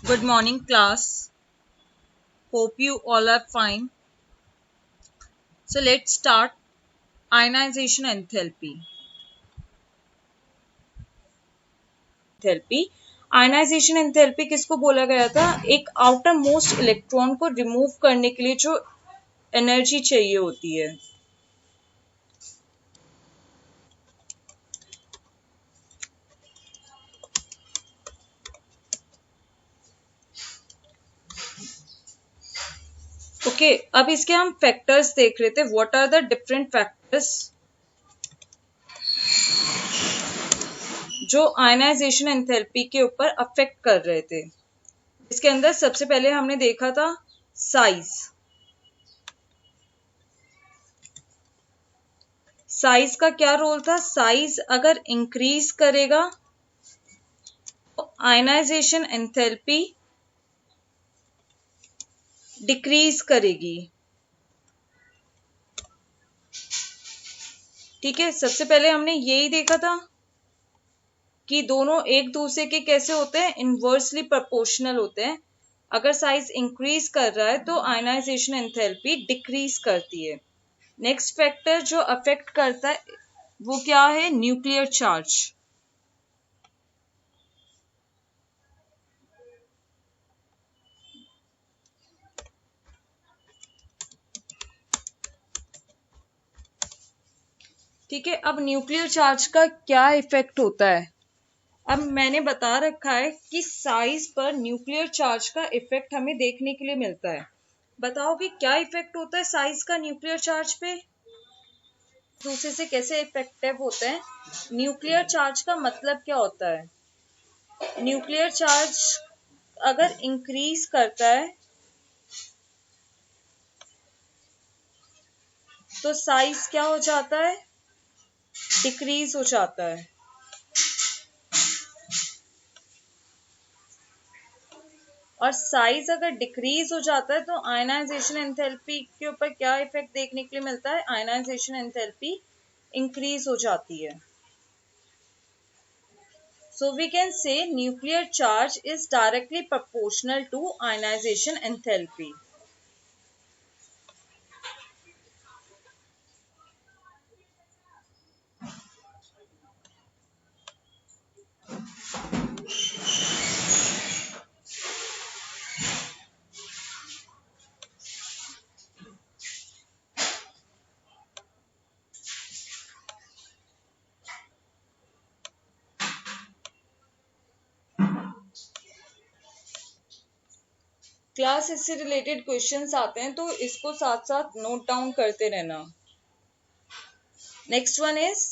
Good morning, class. Hope you all are fine. So let's start ionization enthalpy. Ionization enthalpy किसको बोला गया था? एक आउटर मोस्ट इलेक्ट्रॉन को रिमूव करने के लिए जो एनर्जी चाहिए होती है। ओके, अब इसके हम फैक्टर्स देख रहे थे। What are the different factors जो आयनाइजेशन एंथैल्पी के ऊपर अफेक्ट कर रहे थे? इसके अंदर सबसे पहले हमने देखा था साइज। साइज का क्या रोल था? साइज अगर इंक्रीज करेगा तो आयनाइजेशन एंथैल्पी डिक्रीज करेगी। ठीक है, सबसे पहले हमने यही देखा था कि दोनों एक दूसरे के कैसे होते हैं, इनवर्सली प्रोपोर्शनल होते हैं। अगर साइज इंक्रीज कर रहा है तो आयनाइजेशन एंथैल्पी डिक्रीज करती है। नेक्स्ट फैक्टर जो अफेक्ट करता है वो क्या है? Nuclear charge. ठीक है, अब न्यूक्लियर चार्ज का क्या इफेक्ट होता है? अब मैंने बता रखा है कि साइज पर न्यूक्लियर चार्ज का इफेक्ट हमें देखने के लिए मिलता है। बताओ कि क्या इफेक्ट होता है साइज का न्यूक्लियर चार्ज पे? दूसरे से कैसे इफेक्टिव होता है? न्यूक्लियर चार्ज का मतलब क्या होता है? न्यूक्लियर चार्ज अगर इंक्रीज करता है तो साइज क्या हो जाता है? डिक्रीज हो जाता है। और साइज अगर डिक्रीज हो जाता है तो आयनाइजेशन एंथैल्पी के ऊपर क्या इफेक्ट देखने के लिए मिलता है? आयनाइजेशन एंथैल्पी इंक्रीज हो जाती है। So we can say nuclear charge is directly proportional to ionization enthalpy. Class इससे रिलेटेड क्वेश्चंस आते हैं तो इसको साथ साथ नोट डाउन करते रहना। Next one is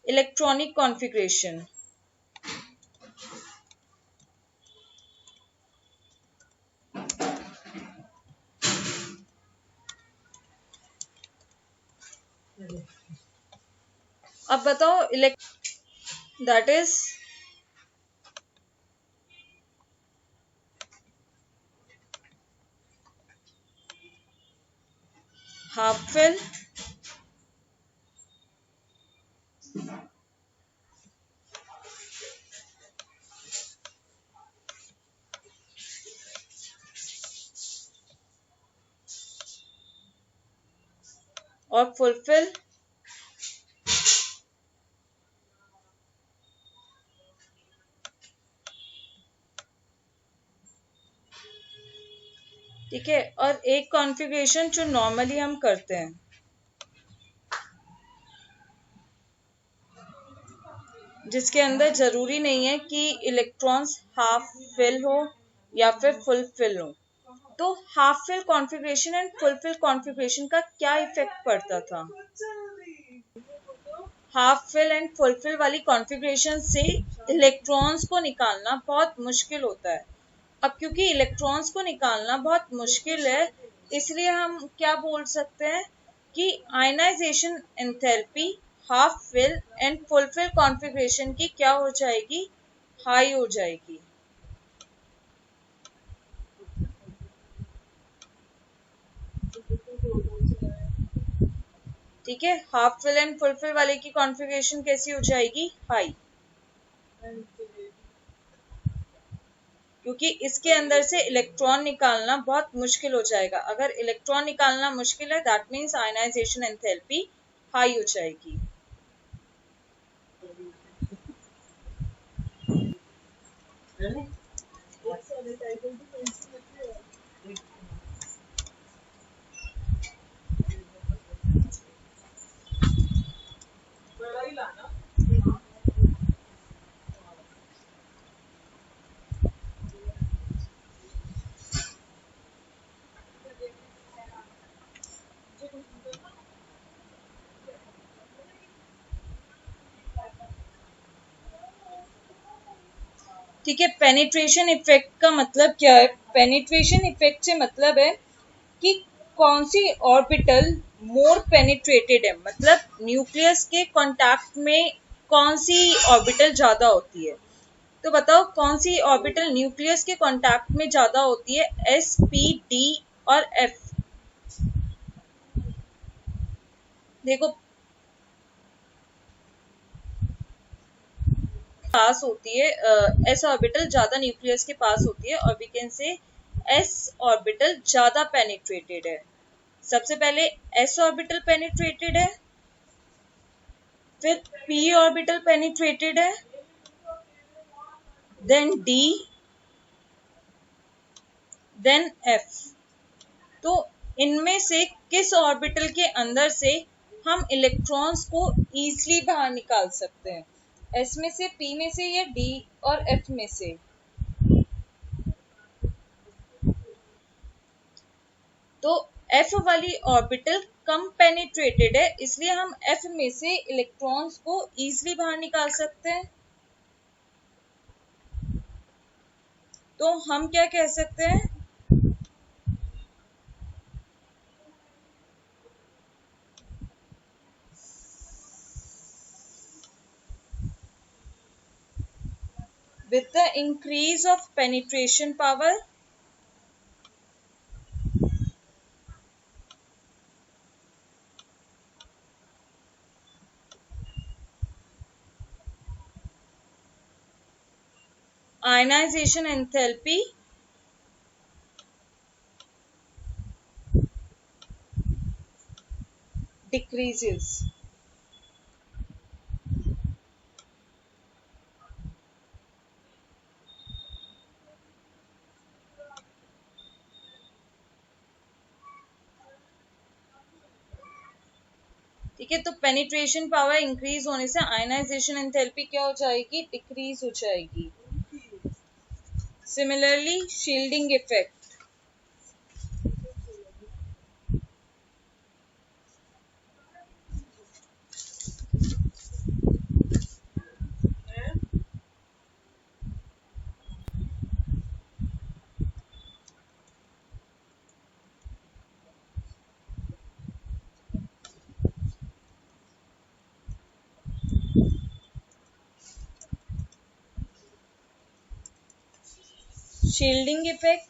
electronic configuration. अब बताओ दैट इज हाफ फिल, और फुलफिल। ठीक है, और एक कॉन्फ़िगरेशन जो नॉर्मली हम करते हैं, जिसके अंदर जरूरी नहीं है कि इलेक्ट्रॉन्स हाफ फिल हो या फिर फुल फिल हो। तो half fill configuration and full fill configuration का क्या इफेक्ट पड़ता था? Half fill and full fill वाली कॉन्फ़िगरेशन से इलेक्ट्रॉन्स को निकालना बहुत मुश्किल होता है। अब क्योंकि इलेक्ट्रॉन्स को निकालना बहुत मुश्किल है, इसलिए हम क्या बोल सकते हैं कि ionization enthalpy half fill and full fill configuration की क्या हो जाएगी? हाई हो जाएगी। ठीक है, half fill and full fill वाले की कॉन्फ़िगरेशन कैसी हो जाएगी? हाई। क्योंकि इसके अंदर से इलेक्ट्रॉन निकालना बहुत मुश्किल हो जाएगा। अगर इलेक्ट्रॉन निकालना मुश्किल है, that means ionization enthalpy high हो जाएगी। ठीक है, पेनिट्रेशन इफेक्ट का मतलब क्या है? पेनिट्रेशन इफेक्ट से मतलब है कि कौन सी ऑर्बिटल मोर पेनिट्रेटेड है, मतलब न्यूक्लियस के कांटेक्ट में कौन सी ऑर्बिटल ज्यादा होती है। तो बताओ कौन सी ऑर्बिटल न्यूक्लियस के कांटेक्ट में ज्यादा होती है? एस, पी, डी और एफ। देखो, पास होती है, एस ऑर्बिटल ज्यादा न्यूक्लियस के पास होती है, और we can say s orbital ज्यादा पेनिट्रेटेड है। सबसे पहले एस ऑर्बिटल पेनिट्रेटेड है, फिर पी ऑर्बिटल पेनिट्रेटेड है, देन डी, देन एफ। तो इनमें से किस ऑर्बिटल के अंदर से हम इलेक्ट्रॉन्स को इजीली बाहर निकाल सकते हैं? एस में से, पी में से, या डी और एफ में से? तो एफ वाली ऑर्बिटल कम पेनिट्रेटेड है, इसलिए हम एफ में से इलेक्ट्रॉन्स को इजीली बाहर निकाल सकते हैं। तो हम क्या कह सकते हैं? With the increase of penetration power, ionization enthalpy decreases. ठीक है, तो पेनिट्रेशन पावर इंक्रीज होने से आयनाइजेशन एंथैल्पी क्या हो जाएगी? डिक्रीज हो जाएगी। Similarly shielding effect,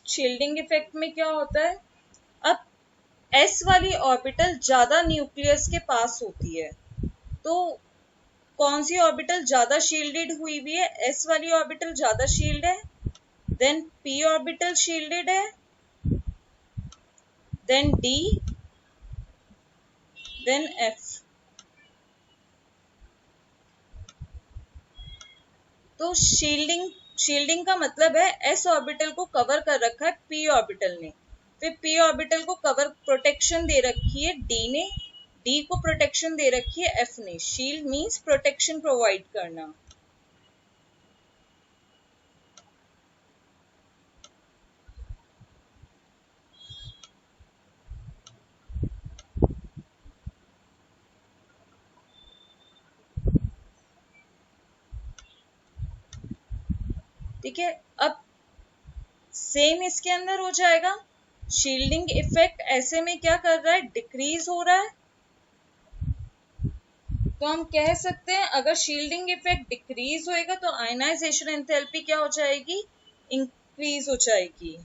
shielding effect में क्या होता है? अब एस वाली ऑर्बिटल ज्यादा न्यूक्लियस के पास होती है, तो कौन सी ऑर्बिटल ज्यादा शील्डेड हुई हुई है? एस वाली ऑर्बिटल ज्यादा शील्ड है, देन पी ऑर्बिटल शील्डेड है, देन डी, देन एफ। तो शील्डिंग का मतलब है एस ऑर्बिटल को कवर कर रखा है पी ऑर्बिटल ने, फिर पी ऑर्बिटल को कवर प्रोटेक्शन दे रखी है डी ने, डी को प्रोटेक्शन दे रखी है एफ ने। शील्ड मींस प्रोटेक्शन प्रोवाइड करना। ठीक है, अब सेम इसके अंदर हो जाएगा। शील्डिंग इफेक्ट ऐसे में क्या कर रहा है? डिक्रीज हो रहा है। तो हम कह सकते हैं अगर शील्डिंग इफेक्ट डिक्रीज होएगा तो आयनाइजेशन एंथैल्पी क्या हो जाएगी? इंक्रीज हो जाएगी।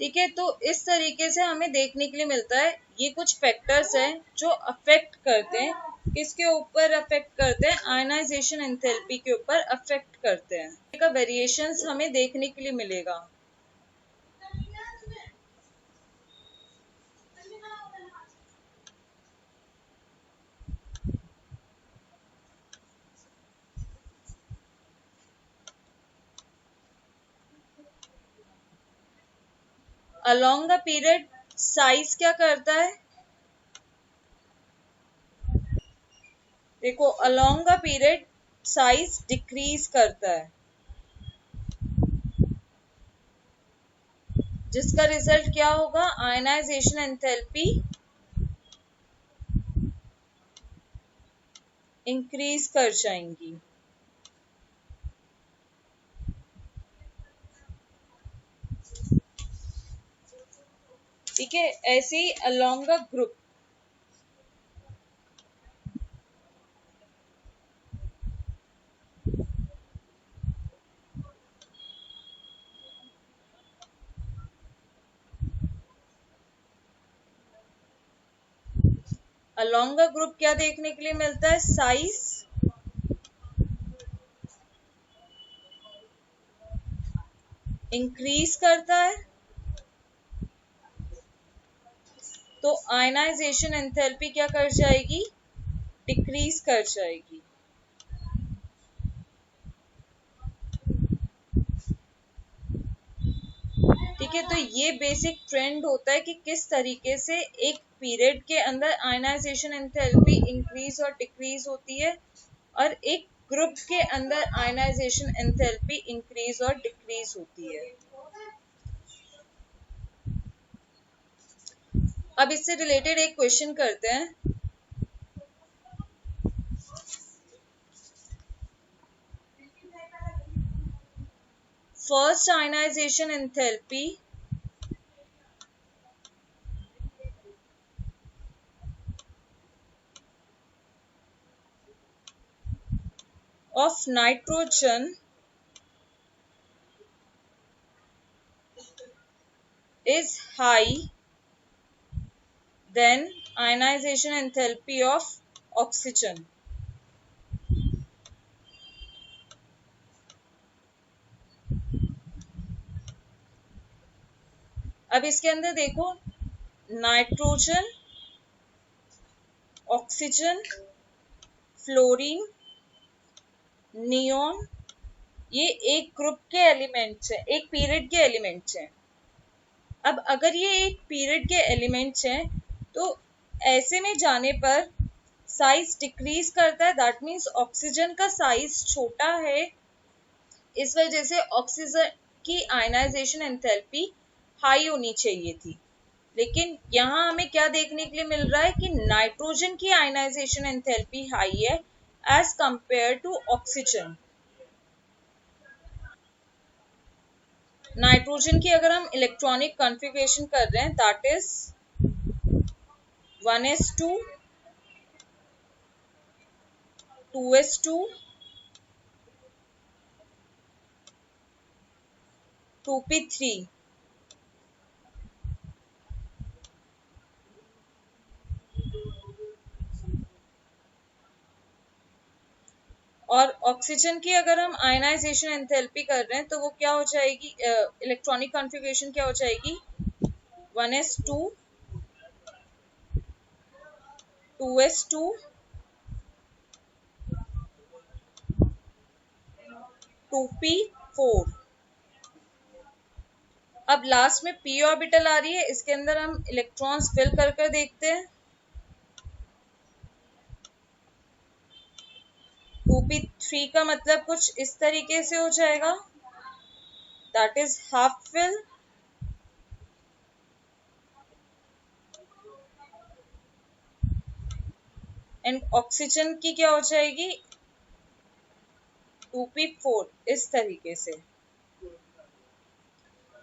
ठीक है, तो इस तरीके से हमें देखने के लिए मिलता है। ये कुछ फैक्टर्स हैं जो अफेक्ट करते हैं, किसके ऊपर अफेक्ट करते हैं, आयनाइजेशन एंथैल्पी के ऊपर अफेक्ट करते हैं। इसका वेरिएशंस हमें देखने के लिए मिलेगा। अलोंग द पीरियड साइज क्या करता है, देखो along the period size decrease करता है, जिसका रिजल्ट क्या होगा, आयनाइजेशन एंथैल्पी इंक्रीज कर जाएंगी। ठीक है, ऐसे ही along a group, along a group क्या देखने के लिए मिलता है, साइज इंक्रीज करता है, तो आयनाइजेशन एंथैल्पी क्या कर जाएगी, डिक्रीज कर जाएगी। ठीक है, तो ये बेसिक ट्रेंड होता है कि किस तरीके से एक पीरियड के अंदर आयनाइजेशन एंथैल्पी इंक्रीज और डिक्रीज होती है, और एक ग्रुप के अंदर आयनाइजेशन एंथैल्पी इंक्रीज और डिक्रीज होती है। अब इससे रिलेटेड एक क्वेश्चन करते हैं। First ionization enthalpy of nitrogen is high than ionization enthalpy of oxygen. अब इसके अंदर देखो, नाइट्रोजन, ऑक्सीजन, फ्लोरीन, नियोन, ये एक ग्रुप के एलिमेंट्स हैं, एक पीरियड के एलिमेंट्स हैं। अब अगर ये एक पीरियड के एलिमेंट्स हैं, तो ऐसे में जाने पर साइज डिक्रीज करता है, दैट मीन्स ऑक्सीजन का साइज छोटा है, इस वजह से ऑक्सीजन की आयनाइजेशन एंथैल्पी हाई होनी चाहिए थी। लेकिन यहाँ हमें क्या देखने के लिए मिल रहा है कि नाइट्रोजन की आयनाइजेशन एंथैल्पी हाई है as compare to oxygen. Nitrogen की अगर हम इलेक्ट्रॉनिक कॉन्फ़िगरेशन कर रहे हैं, that is 1s2 2s2 2p3। और ऑक्सीजन की अगर हम आयनाइजेशन एंथैल्पी कर रहे हैं, तो वो क्या हो जाएगी, इलेक्ट्रॉनिक कॉन्फ़िगरेशन क्या हो जाएगी, 1s2 2s2 2p4। अब लास्ट में p ऑर्बिटल आ रही है, इसके अंदर हम इलेक्ट्रॉन्स फिल कर कर देखते हैं। 2p3 का मतलब कुछ इस तरीके से हो जाएगा, that is half fill. And oxygen की क्या हो जाएगी, 2p4, इस तरीके से।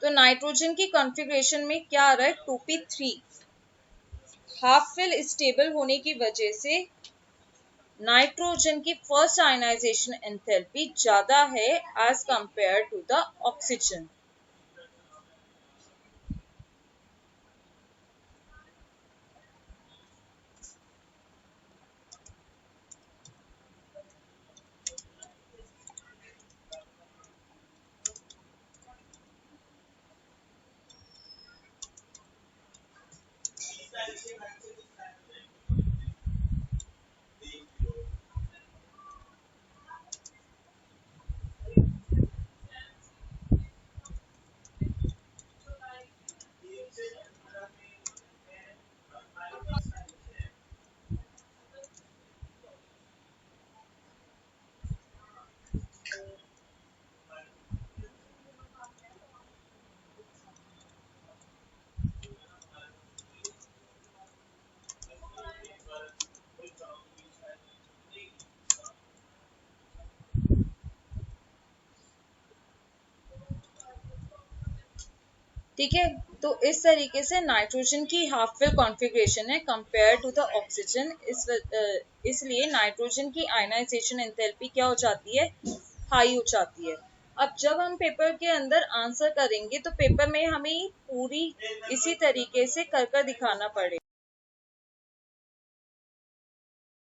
तो नाइट्रोजन की कॉन्फ़िगरेशन में क्या आ रहा है, 2p3। हाफ फिल स्टेबल होने की वजह से नाइट्रोजन की फर्स्ट आयनाइजेशन एंथैल्पी ज्यादा है as compare to the oxygen. ठीक है। तो इस तरीके से नाइट्रोजन की हाफ फिल कॉन्फ़िगरेशन है कंपेयर टू द ऑक्सीजन। इसलिए नाइट्रोजन की आयनाइजेशन एंथैल्पी क्या हो जाती है, हाई हो जाती है। अब जब हम पेपर के अंदर आंसर करेंगे तो पेपर में हमें पूरी इसी तरीके से कर दिखाना पड़ेगा।